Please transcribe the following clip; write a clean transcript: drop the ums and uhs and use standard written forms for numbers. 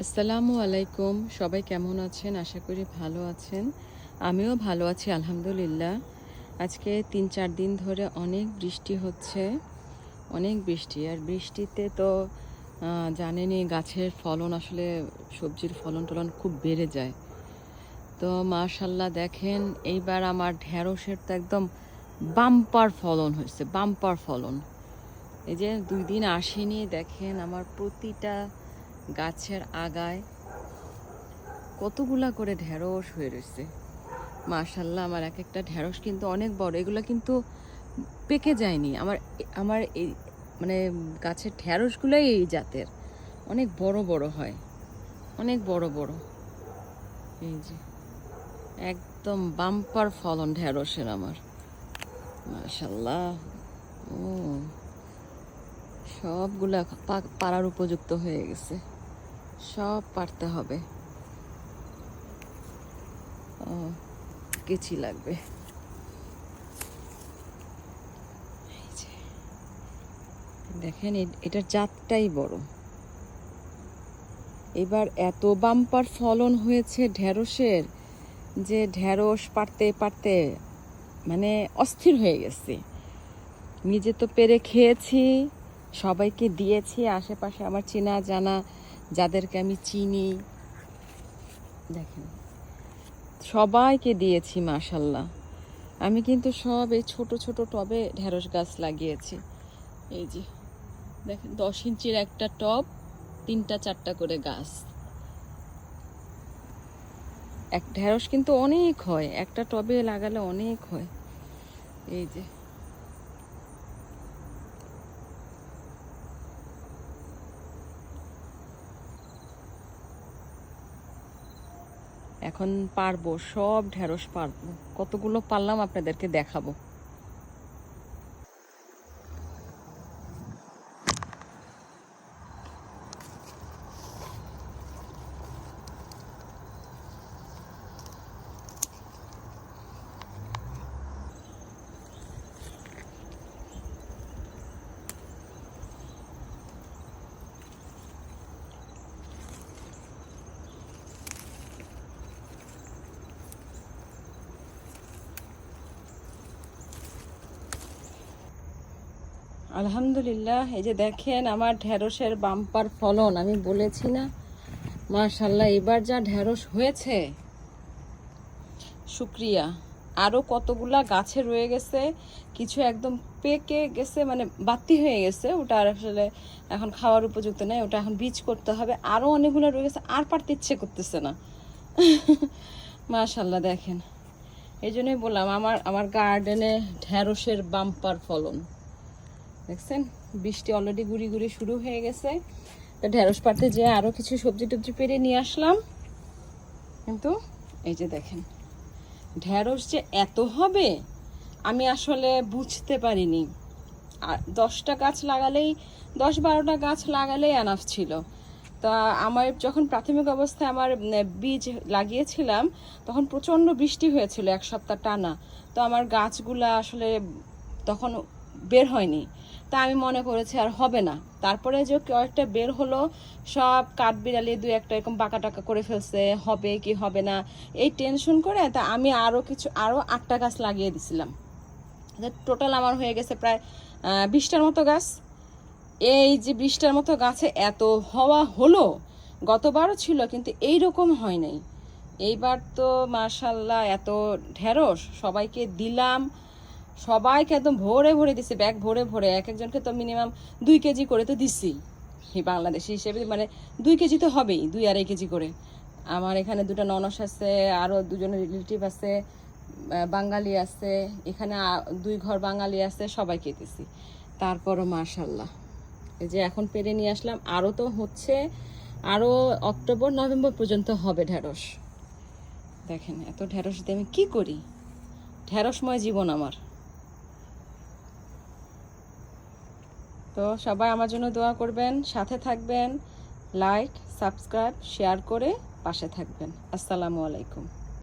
আসসালামু আলাইকুম। সবাই কেমন আছেন? আশা করি ভালো আছেন। আমিও ভালো আছি আলহামদুলিল্লাহ। আজকে ৩-৪ দিন ধরে অনেক বৃষ্টি হচ্ছে, অনেক বৃষ্টি। আর বৃষ্টিতে তো জানেনই গাছের ফলন আসলে সবজির ফলন-টলন খুব বেড়ে যায়। তো মাশাআল্লাহ দেখেন এইবার আমার ঢেঁড়সের তো একদম বাম্পার ফলন হয়েছে, বাম্পার ফলন। এই যে ২ দিন আসেনি, দেখেন আমার প্রতিটা গাছের আগায় কতগুলা করে ঢেঁড়স হয়ে রয়েছে। মাশাআল্লাহ আমার এক একটা ঢেঁড়স কিন্তু অনেক বড়। এগুলো কিন্তু পেকে যায়নি। আমার আমার এই মানে গাছের ঢেঁড়সগুলোই এই জাতের, অনেক বড় বড় হয়, অনেক বড় বড়। এই যে একদম বাম্পার ফলন ঢেঁড়সের আমার, মাশাআল্লাহ। ও সবগুলা পাড়ার উপযুক্ত হয়ে গেছে, সব পারতে হবে। ও কেচি লাগবে। দেখেন এটার জাতটাই বড়। এবার এত বাম্পার ফলন হয়েছে ঢেঁড়সের যে ঢেঁড়স পারতে পারতে মানে অস্থির হয়ে গেছে। নিজে তো পেরে খেয়েছি, সবাইকে দিয়েছি, আশেপাশে আমার চেনা জানা যাদেরকে আমি চিনি, দেখেন সবাইকে দিয়েছি মাশাল্লাহ। আমি কিন্তু সব এই ছোট ছোট টবে ঢেঁড়স গাছ লাগিয়েছি। এই যে দেখেন 10 ইঞ্চির একটা টব, 3-4টা করে গাছ। এক ঢেঁড়স কিন্তু অনেক হয়, একটা টবে লাগালে অনেক হয়। এই যে এখন পারবো, সব ঢেঁড়স পারবো। কতগুলো পারলাম আপনাদেরকে দেখাবো। আলহামদুলিল্লাহ, এই যে দেখেন আমার ঢেঁড়সের বাম্পার ফলন। আমি বলেছি না মাশাল্লাহ, এবার যা ঢেঁড়স হয়েছে শুক্রিয়া। আরও কতগুলা গাছে রয়ে গেছে, কিছু একদম পেকে গেছে, মানে বাতি হয়ে গেছে, ওটা আর আসলে এখন খাওয়ার উপযুক্ত নয়, ওটা এখন বীজ করতে হবে। আরও অনেকগুলো রয়ে গেছে, আর পারতে ইচ্ছে করতেছে না। মাশাল্লাহ দেখেন, এই জন্যই বললাম আমার আমার গার্ডেনে ঢেঁড়সের বাম্পার ফলন। দেখছেন বৃষ্টি অলরেডি গুড়ি গুড়ি শুরু হয়ে গেছে। তো ঢেঁড়স পাড়তে যেয়ে আরও কিছু সবজি টবজি পেরে নিয়ে আসলাম, কিন্তু এই যে দেখেন ঢেঁড়স যে এত হবে আমি আসলে বুঝতে পারিনি। আর 10টা গাছ লাগালেই, 10-12টা গাছ লাগালেই এনাফ ছিল। তা আমার যখন প্রাথমিক অবস্থায় আমার বীজ লাগিয়েছিলাম তখন প্রচণ্ড বৃষ্টি হয়েছিল 1 সপ্তাহ টানা। তো আমার গাছগুলা আসলে তখন বের হয়নি। তা আমি মনে করেছি আর হবে না। তারপরে যে কয়েকটা বের হলো, সব কাঠবিড়ালি 2-1টা এরকম বাঁকা টাকা করে ফেলছে, হবে কি হবে না এই টেনশন করে তা আমি আরও 8টা গাছ লাগিয়ে দিছিলাম। টোটাল আমার হয়ে গেছে প্রায় 20টার মতো গাছ। এই যে 20টার মতো গাছে এত হওয়া হলো, গতবারও ছিল কিন্তু এইরকম হয় নাই। এইবার তো মাশাল্লাহ এত ঢেঁড়স সবাইকে দিলাম, সবাইকে একদম ভরে ভরে দিছি, ব্যাগ ভরে ভরে। এক একজনকে তো মিনিমাম 2 কেজি করে তো দিছি। এই বাংলাদেশি হিসেবে মানে 2 কেজি তো হবেই, 2-2.5 কেজি করে। আমার এখানে 2টা ননস আছে, আরও 2জনের রিলেটিভ আছে, বাঙালি আছে, এখানে 2 ঘর বাঙালি আছে, সবাইকে দিছি। তারপরও মাশাল্লাহ এই যে এখন পেরে নিয়ে আসলাম, আরও তো হচ্ছে, আরও অক্টোবর-নভেম্বর পর্যন্ত হবে ঢেঁড়স। দেখেন এত ঢেঁড়স দিয়ে আমি কী করি, ঢেঁড়সময় জীবন আমার। তো সবাই আমার জন্য দোয়া করবেন, সাথে থাকবেন, লাইক সাবস্ক্রাইব শেয়ার করে পাশে থাকবেন। আসসালামু আলাইকুম।